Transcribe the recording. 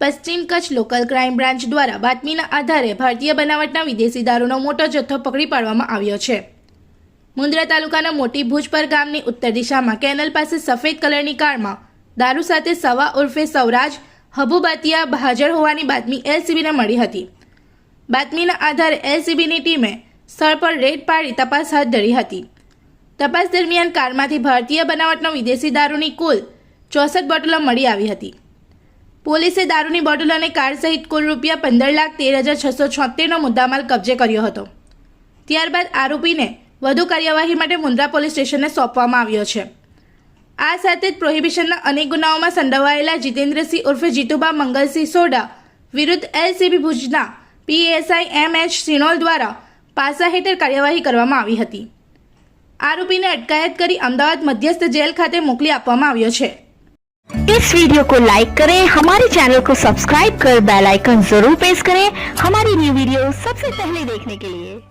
પશ્ચિમ Kutch local crime branch દ્વારા બાતમીના આધારે ભારતીય બનાવટના વિદેશી દારૂનો મોટો જથ્થો પકડી પાડવામાં આવ્યો છે। મુન્દ્રા તાલુકાના મોટી ભુજપર ગામની ઉત્તર દિશામાં કેનલ પાસે સફેદ કલરની કારમાં દારૂ સાથે સવા ઉર્ફે સૌરાજ હબુબાતિયા હાજર હોવાની બાતમી એલસીબીને મળી હતી। બાતમીના આધારે એલસીબીની ટીમે સ્થળ પર રેડ પાડી તપાસ હાથ ધરી હતી। તપાસ દરમિયાન કારમાંથી ભારતીય બનાવટનો વિદેશી દારૂની કુલ 64 બોટલો મળી આવી હતી। પોલીસે દારૂની બોટલ અને કાર સહિત કુલ ₹15,13,676નો મુદ્દામાલ કબજે કર્યો હતો। ત્યારબાદ આરોપીને વધુ કાર્યવાહી માટે મુન્દ્રા પોલીસ સ્ટેશનને સોંપવામાં આવ્યો છે। આ સાથે જ પ્રોહિબિશનના અનેક ગુનાઓમાં સંડોવાયેલા જીતેન્દ્રસિંહ ઉર્ફે જીતુબા મંગલસિંહ સોડા વિરુદ્ધ એલસીબી ભુજના પીએસઆઈ એમએચ સિનોલ દ્વારા પાસા હેઠળ કાર્યવાહી કરવામાં આવી હતી। आरोपी ने अटकायत करी अहमदाबाद मध्यस्थ जेल खाते मोकली आपवामां आव्यो छे। इस वीडियो को लाइक करें, हमारे चैनल को सब्सक्राइब कर बेल आइकन जरूर प्रेस करें हमारी न्यू वीडियो सबसे पहले देखने के लिए।